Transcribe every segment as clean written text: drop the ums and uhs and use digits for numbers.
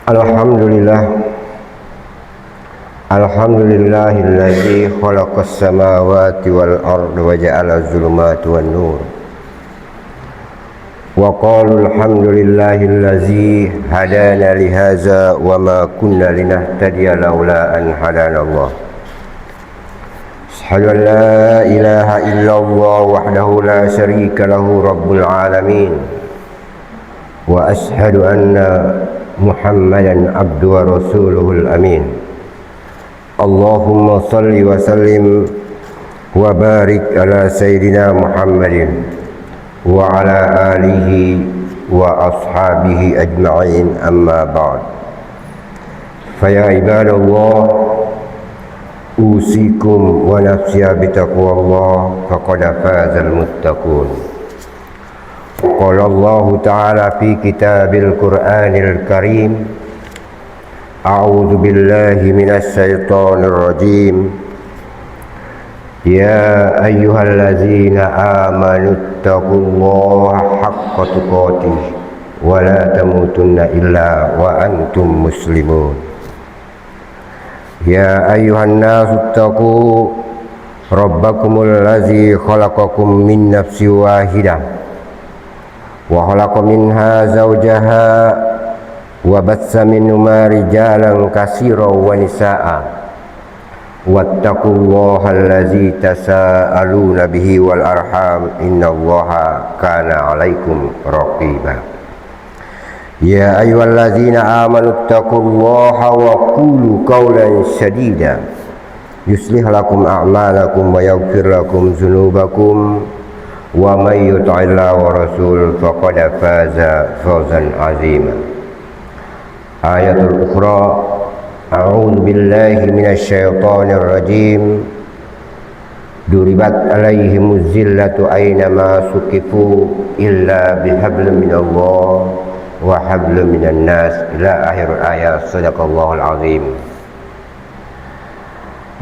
Alhamdulillah, Alhamdulillahilladzi khalaqas samawati wal arda wa ja'ala zulumati wan nur. Wa qalu alhamdulillahilladzi hadana li hadza wa ma kunna linahtadiya laula an hadana Allah. Asyhadu an la ilaha illallah wahdahu la syarika lahu rabbul alamin. Wa asyhadu anna Muhammadan abdu wa rasuluhul amin. Allahumma salli wa sallim wa barik ala sayyidina Muhammadin wa ala alihi wa ashabihi ajma'in, amma ba'd. Faya ibadallah, usikum wa nafsiya bitaqwallah faqad fazal muttaqun. Qala Allah Ta'ala fi kitabil Qur'anil Karim, a'udzu billahi minasy syaithanir rajim. Ya ayyuhallazina amanu taqullaha haqqa tuqatih wa la tamutunna illa wa antum muslimun. Ya ayyuhan nasu taqu rabbakumul ladzi khalaqakum min nafsin wahidah wa khalaqa minha zawjaha wa batsa minhuma rijalan katsiran wa nisaa'a wattaqullaha allazi tasaaluna bihi wal arham innallaha kana 'alaikum raqiba. Ya ayyuhallazina amanu taqullaha wa qulu qawlan sadida yuslih lakum a'malakum wa yaghfir lakum dzunubakum wa may yuti'illaha wa rasul faqad faza fawzan 'azima. Ayatul ukhra, a'udzu billahi minasy syaithanir rajim. Duribat alaihimuz zillatu aina ma suqifu illa bihablin minallah wa hablum minan nas, ila akhir ayat. Sadaqallahul azim.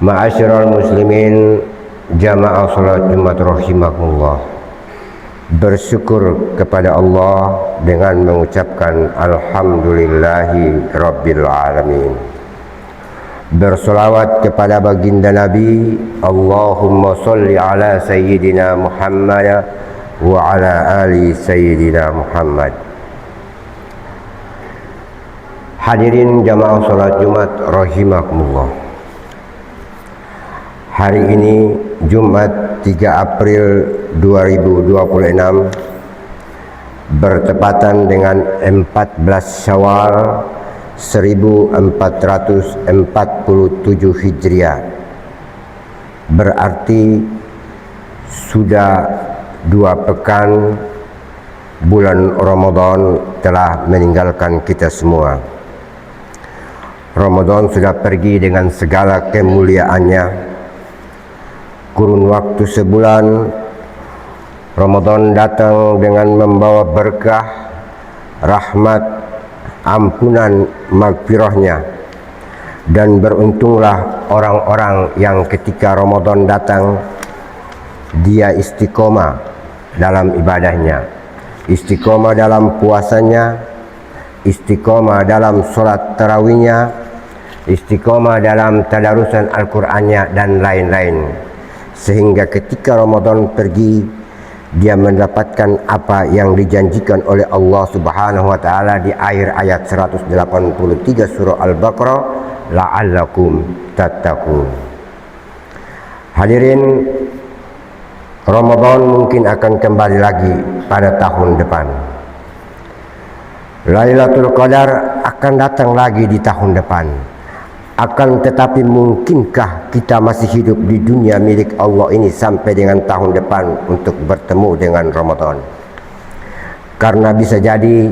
Ma'asyiral muslimin, jamaah salat Jumat rahimakumullah. Bersyukur kepada Allah dengan mengucapkan alhamdulillahi rabbil alamin. Bersolawat kepada baginda Nabi, Allahumma salli ala sayyidina Muhammad wa ala ali sayyidina Muhammad. Hadirin jamaah salat Jumat rahimakumullah. Hari ini Jumat 3 April 2026 bertepatan dengan 14 Syawal 1447 Hijriah. Berarti sudah 2 pekan bulan Ramadan telah meninggalkan kita semua. Ramadan sudah pergi dengan segala kemuliaannya. Kurun waktu sebulan, Ramadan datang dengan membawa berkah, rahmat, ampunan, magfirahnya. Dan beruntunglah orang-orang yang ketika Ramadan datang, dia istiqomah dalam ibadahnya, istiqomah dalam puasanya, istiqomah dalam sholat tarawihnya, istiqomah dalam tadarusan Al-Qur'annya, dan lain-lain. Sehingga ketika Ramadan pergi, dia mendapatkan apa yang dijanjikan oleh Allah Subhanahu wa taala di akhir ayat 183 surah Al-Baqarah, la'allakum tattaqun. Hadirin, Ramadan mungkin akan kembali lagi pada tahun depan. Lailatul Qadar akan datang lagi di tahun depan. Akan tetapi mungkinkah kita masih hidup di dunia milik Allah ini sampai dengan tahun depan untuk bertemu dengan Ramadan? Karena bisa jadi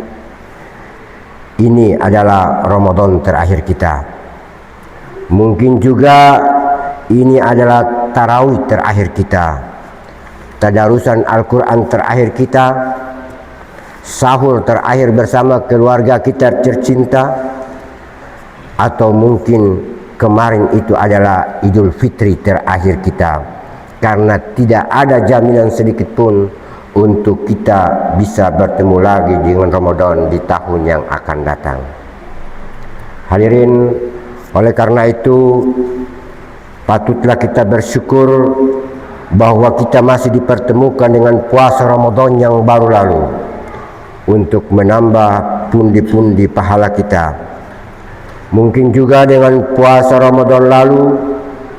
ini adalah Ramadan terakhir kita. Mungkin juga ini adalah tarawih terakhir kita, tadarusan Al-Quran terakhir kita, sahur terakhir bersama keluarga kita tercinta. Atau mungkin kemarin itu adalah Idul Fitri terakhir kita, karena tidak ada jaminan sedikit pun untuk kita bisa bertemu lagi dengan Ramadan di tahun yang akan datang. Hadirin, oleh karena itu patutlah kita bersyukur bahwa kita masih dipertemukan dengan puasa Ramadan yang baru lalu untuk menambah pundi-pundi pahala kita. Mungkin juga dengan puasa Ramadan lalu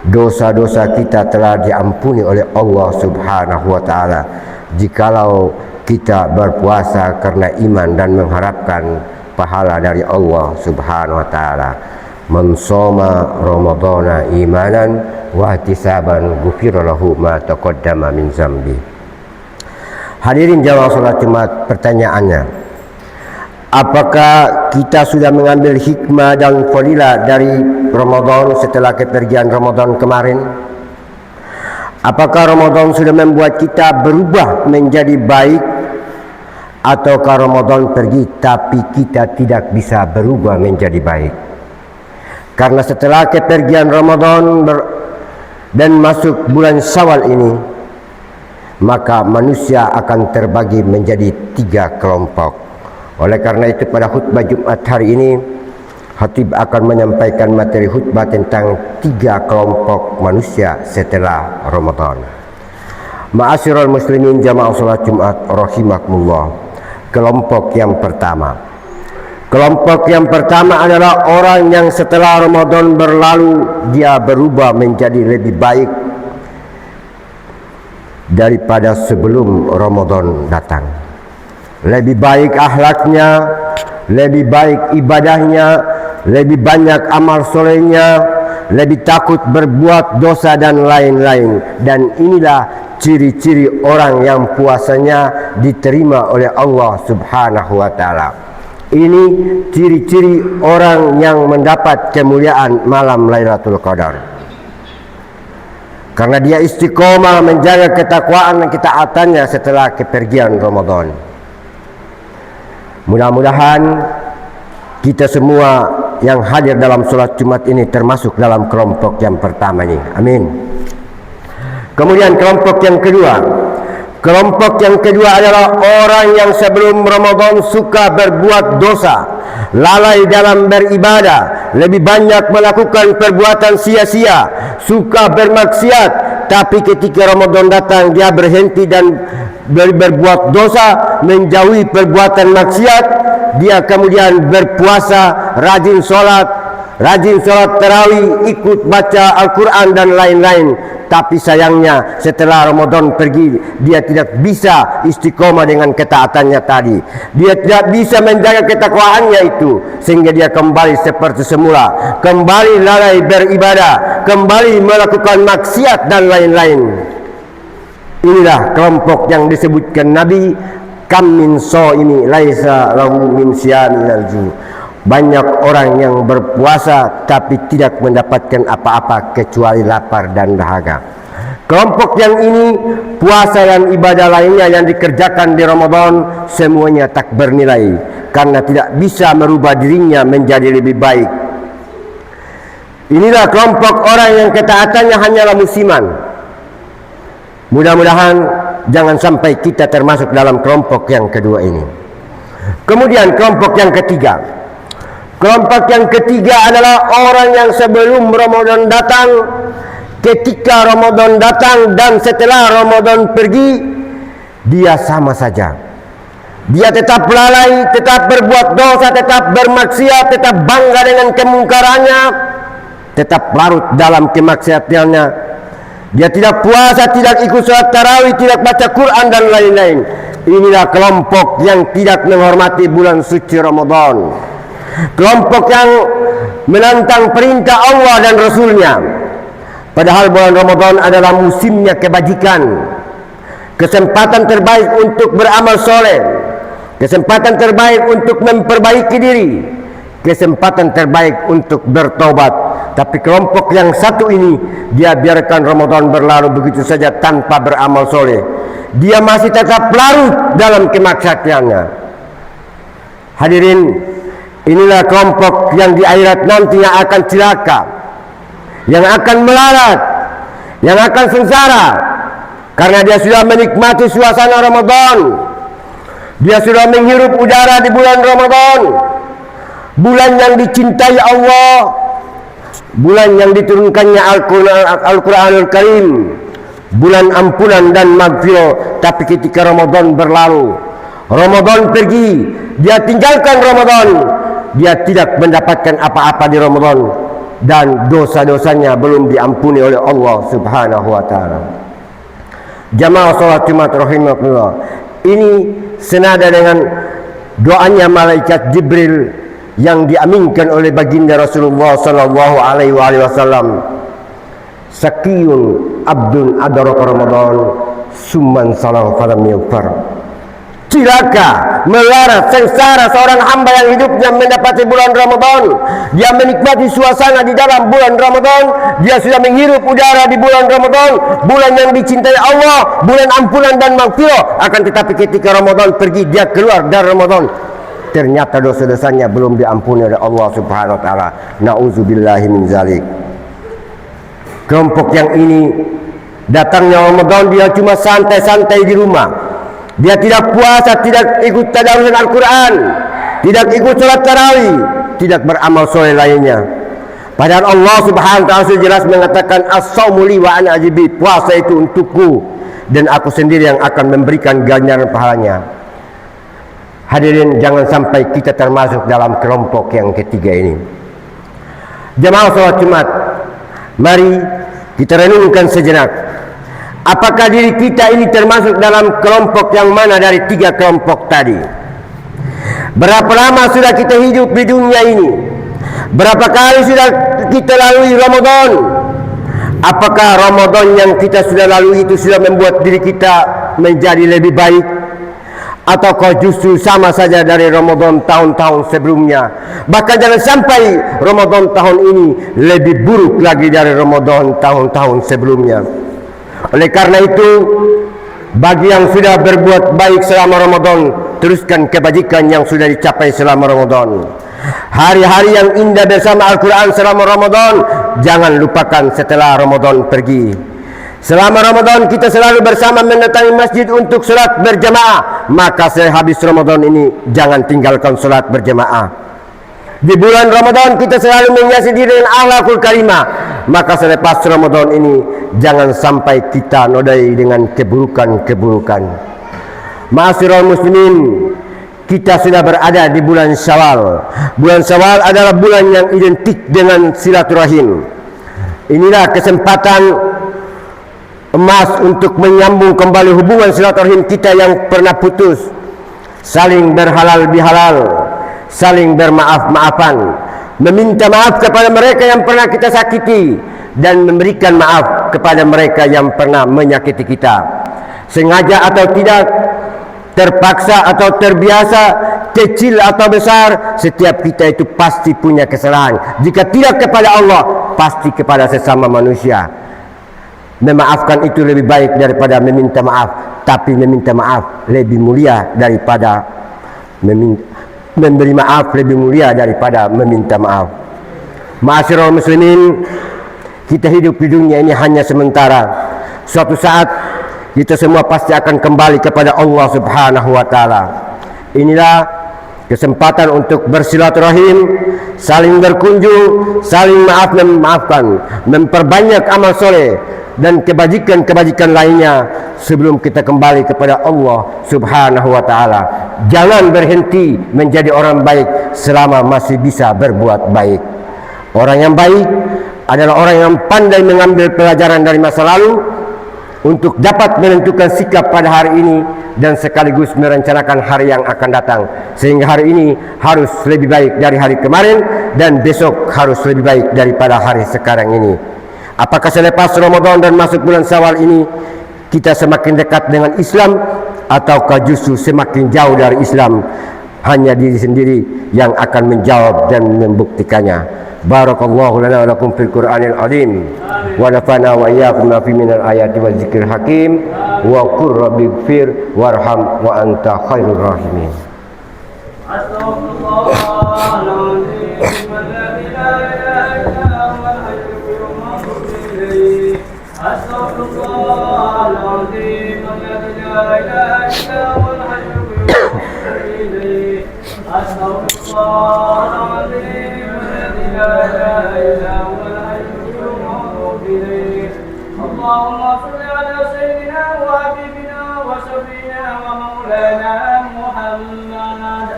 dosa-dosa kita telah diampuni oleh Allah Subhanahu wa taala jikalau kita berpuasa karena iman dan mengharapkan pahala dari Allah Subhanahu wa taala. Man shoma ramadhana imanan wa ihtisaban ghufira lahu ma taqaddama min zambi. Hadirin jamaah salat Jumat, pertanyaannya, apakah kita sudah mengambil hikmah dan fadilah dari Ramadan setelah kepergian Ramadan kemarin? Apakah Ramadan sudah membuat kita berubah menjadi baik, ataukah Ramadan pergi tapi kita tidak bisa berubah menjadi baik? Karena setelah kepergian Ramadan dan masuk bulan Syawal ini, maka manusia akan terbagi menjadi 3 kelompok. Oleh karena itu pada khutbah Jumat hari ini, khatib akan menyampaikan materi khutbah tentang 3 kelompok manusia setelah Ramadan. Ma'asyiral muslimin jamaah salat Jumat rahimakumullah. Kelompok yang pertama adalah orang yang setelah Ramadan berlalu dia berubah menjadi lebih baik daripada sebelum Ramadan datang. Lebih baik akhlaknya, lebih baik ibadahnya, lebih banyak amal solehnya, lebih takut berbuat dosa dan lain-lain. Dan inilah ciri-ciri orang yang puasanya diterima oleh Allah Subhanahu wa taala. Ini ciri-ciri orang yang mendapat kemuliaan malam Lailatul Qadar. Karena dia istiqomah menjaga ketakwaan dan ketaatannya setelah kepergian Ramadan. Mudah-mudahan kita semua yang hadir dalam sholat Jumat ini termasuk dalam kelompok yang pertama ini. Amin. Kemudian kelompok yang kedua. Kelompok yang kedua adalah orang yang sebelum Ramadan suka berbuat dosa, lalai dalam beribadah, lebih banyak melakukan perbuatan sia-sia, suka bermaksiat, tapi ketika Ramadan datang dia berhenti dan berbuat dosa, menjauhi perbuatan maksiat. Dia kemudian berpuasa, rajin sholat tarawih, ikut baca Al-Quran dan lain-lain. Tapi sayangnya setelah Ramadan pergi, dia tidak bisa istiqomah dengan ketaatannya tadi. Dia tidak bisa menjaga ketakwaannya itu, sehingga dia kembali seperti semula, kembali lalai beribadah, kembali melakukan maksiat dan lain-lain. Inilah kelompok yang disebutkan Nabi, kam min shaimi laisa lahu min siyamil ju. Banyak orang yang berpuasa tapi tidak mendapatkan apa-apa kecuali lapar dan dahaga. Kelompok yang ini, puasa dan ibadah lainnya yang dikerjakan di Ramadan semuanya tak bernilai, karena tidak bisa merubah dirinya menjadi lebih baik. Inilah kelompok orang yang ketaatannya hanyalah musiman. Mudah-mudahan jangan sampai kita termasuk dalam kelompok yang kedua ini. Kemudian kelompok yang ketiga. Kelompok yang ketiga adalah orang yang sebelum Ramadan datang, ketika Ramadan datang dan setelah Ramadan pergi, dia sama saja. Dia tetap lalai, tetap berbuat dosa, tetap bermaksiat, tetap bangga dengan kemungkarannya, tetap larut dalam kemaksiatannya. Dia tidak puasa, tidak ikut sholat tarawih, tidak baca Quran dan lain-lain. Inilah kelompok yang tidak menghormati bulan suci Ramadan. Kelompok yang menantang perintah Allah dan Rasulnya. Padahal bulan Ramadan adalah musimnya kebajikan, kesempatan terbaik untuk beramal soleh, kesempatan terbaik untuk memperbaiki diri, kesempatan terbaik untuk bertobat. Tapi kelompok yang satu ini, dia biarkan Ramadan berlalu begitu saja tanpa beramal soleh. Dia masih tetap larut dalam kemaksiatannya. Hadirin, inilah kelompok yang di akhirat nantinya akan celaka, yang akan melarat, yang akan sengsara, karena dia sudah menikmati suasana Ramadan, dia sudah menghirup udara di bulan Ramadan, bulan yang dicintai Allah, bulan yang diturunkannya Al-Quranul Karim, bulan ampunan dan maghfirah. Tapi ketika Ramadan berlalu, Ramadan pergi, dia tinggalkan Ramadan, dia tidak mendapatkan apa-apa di Ramadan, dan dosa-dosanya belum diampuni oleh Allah Subhanahu wa taala. Jamaah salat Jumat rahimakumullah, ini senada dengan doanya malaikat Jibril yang diaminkan oleh baginda Rasulullah sallallahu alaihi wasallam. Sakiyun abdun adraka Ramadan summan salahu falam yaghfar. Cilaka, melarat, sengsara seorang hamba yang hidupnya mendapati bulan Ramadan. Dia menikmati suasana di dalam bulan Ramadan, dia sudah menghirup udara di bulan Ramadan, bulan yang dicintai Allah, bulan ampunan dan maghfirah. Akan tetapi ketika Ramadan pergi, dia keluar dari Ramadan, ternyata dosa-dosanya belum diampuni oleh Allah Subhanahu wa taala. Nauzubillahi min zalik. Kelompok yang ini, datangnya Ramadan dia cuma santai-santai di rumah. Dia tidak puasa, tidak ikut tadarus Al-Quran, tidak ikut salat tarawih, tidak beramal soleh lainnya. Padahal Allah Subhanahu wa taala jelas mengatakan as-saumu li wa ana ajibi, puasa itu untukku dan aku sendiri yang akan memberikan ganjaran pahalanya. Hadirin, jangan sampai kita termasuk dalam kelompok yang ketiga ini. Jemaah salat Jumat, mari kita renungkan sejenak. Apakah diri kita ini termasuk dalam kelompok yang mana dari tiga kelompok tadi? Berapa lama sudah kita hidup di dunia ini? Berapa kali sudah kita lalui Ramadan? Apakah Ramadan yang kita sudah lalui itu sudah membuat diri kita menjadi lebih baik? Ataukah justru sama saja dari Ramadan tahun-tahun sebelumnya? Bahkan jangan sampai Ramadan tahun ini lebih buruk lagi dari Ramadan tahun-tahun sebelumnya. Oleh karena itu, bagi yang sudah berbuat baik selama Ramadan, teruskan kebajikan yang sudah dicapai selama Ramadan. Hari-hari yang indah bersama Al-Quran selama Ramadan, jangan lupakan setelah Ramadan pergi. Selama Ramadan kita selalu bersama mendatangi masjid untuk salat berjamaah, maka sehabis Ramadan ini jangan tinggalkan salat berjamaah. Di bulan Ramadan kita selalu menghiasi diri dengan akhlakul karimah, maka selepas Ramadan ini jangan sampai kita nodai dengan keburukan-keburukan. Ma'asyiral muslimin, kita sudah berada di bulan Syawal. Bulan Syawal adalah bulan yang identik dengan silaturahim. Inilah kesempatan emas untuk menyambung kembali hubungan silaturahim kita yang pernah putus, saling berhalal bihalal, saling bermaaf-maafan, meminta maaf kepada mereka yang pernah kita sakiti, dan memberikan maaf kepada mereka yang pernah menyakiti kita. Sengaja atau tidak, terpaksa atau terbiasa, kecil atau besar, setiap kita itu pasti punya kesalahan. Jika tidak kepada Allah, pasti kepada sesama manusia. Memaafkan itu lebih baik daripada meminta maaf, tapi meminta maaf lebih mulia daripada memberi maaf lebih mulia daripada meminta maaf. Ma'asyiral muslimin, kita hidup di dunia ini hanya sementara. Suatu saat kita semua pasti akan kembali kepada Allah Subhanahu wa taala. Inilah kesempatan untuk bersilaturahim, saling berkunjung, saling maaf dan memaafkan, memperbanyak amal soleh dan kebajikan-kebajikan lainnya sebelum kita kembali kepada Allah Subhanahu wa taala. Jangan berhenti menjadi orang baik selama masih bisa berbuat baik. Orang yang baik adalah orang yang pandai mengambil pelajaran dari masa lalu untuk dapat menentukan sikap pada hari ini dan sekaligus merencanakan hari yang akan datang, sehingga hari ini harus lebih baik dari hari kemarin dan besok harus lebih baik daripada hari sekarang ini. Apakah selepas Ramadan dan masuk bulan Syawal ini kita semakin dekat dengan Islam, ataukah justru semakin jauh dari Islam? Hanya diri sendiri yang akan menjawab dan membuktikannya. Barakallahu lana wa lakum fil Qur'anil azim wa nafa'ana wa iyyakum ma fi minal ayati wa dzikril hakim wa qur rabbighfir warham wa anta khairur rahimin. الله العظيم الذي لا إله إلا هو الحي القيوم وأتوب إليه. اللهم صل على سيدنا وحبيبنا وشفينا ومولانا محمد.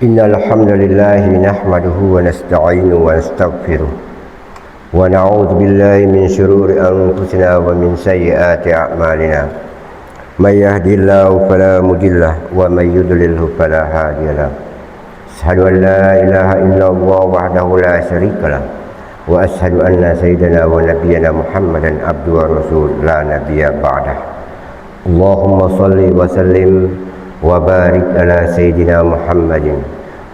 إن الحمد لله نحمده ونستعينه ونستغفره ونعوذ بالله من شرور أنفسنا ومن سيئات أعمالنا. من يهدي الله فلا مضل له ومن يضلله فلا هادي له. أشهد أن لا إله إلا الله وحده لا شريك له وأشهد أن سيدنا ونبينا محمدا عبده ورسوله لا نبي بعده. اللهم صل وسلم وبارك على سيدنا محمد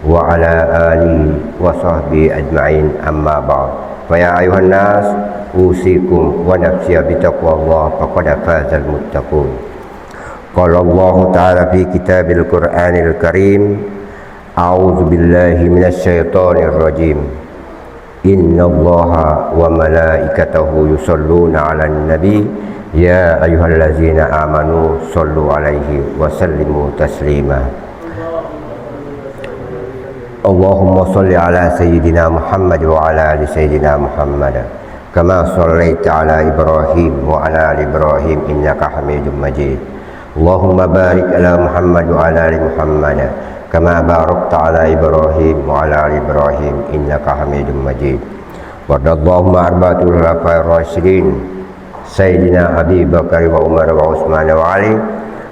وعلى آله وصحبه أجمعين. أما بعد، فيا أيها الناس أوصيكم ونفسي بتقوى الله فقد فاز المتقون. قال الله تعالى في كتاب القرآن الكريم: أعوذ بالله من الشيطان الرجيم. إن الله وملائكته يصلون على النبي يا أيها الذين آمنوا صلوا عليه وسلموا تسليما. اللهم صل على سيدنا محمد وعلى آل سيدنا محمد كما صليت على إبراهيم وعلى آل إبراهيم إنك حميد مجيد. اللهم بارك على محمد وعلى آل محمد كما باركت على إبراهيم وعلى آل إبراهيم إنك حميد مجيد. وارض اللهم عن أربعة الخلفاء الراشدين سيدنا أبي بكر وعمر وعثمان وعلي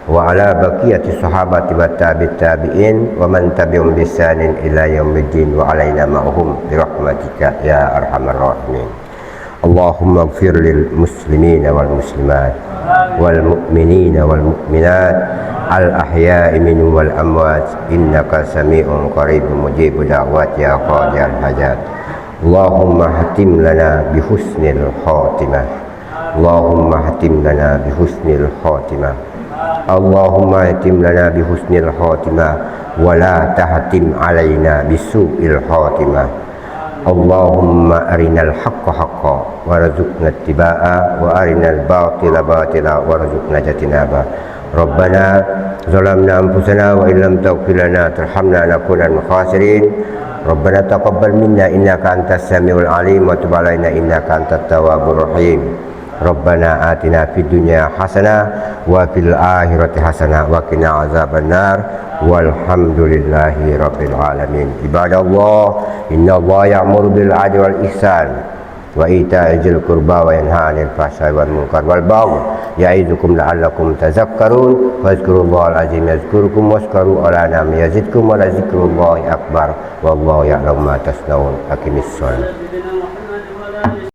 وعلى بقية الصحابة والتابعين ومن تبعهم بإحسان إلى يوم الدين وعلينا معهم برحمتك يا أرحم الراحمين. اللهم اغفر للمسلمين والمسلمات والمؤمنين والمؤمنات الأحياء منهم والأموات إنك سميع قريب مجيب دعوات يا قاضي الحاجات. اللهم اختم لنا بحسن الخاتمة. اللهم اختم لنا بحسن الخاتمة. اللهم اختم لنا بحسن الخاتمة ولا تختم علينا بسوء الخاتمة. اللهم أرنا الحق حقا وارزقنا اتباعه وأرنا الباطل باطلا وارزقنا اجتنابه. ربنا ظلمنا أنفسنا وإن لم تغفر لنا ترحمنا لنكون من الخاسرين. ربنا تقبل منا إنك أنت السميع العليم وتب علينا إنك أنت التواب الرحيم. ربنا آتنا في الدنيا حسنة وفي الآخرة حسنة وقنا عذاب النار والحمد لله رب العالمين. عباد الله، إن الله يأمر بالعدل والإحسان وإيتاء ذي القربى وينهى عن الفحشاء والمنكر والبغي يعظكم لعلكم تذكرون. فاذكروا الله العظيم يذكركم واشكروا على نعمه يزدكم ولذكر الله أكبر والله يعلم ما تصنعون. أقم الصلاة.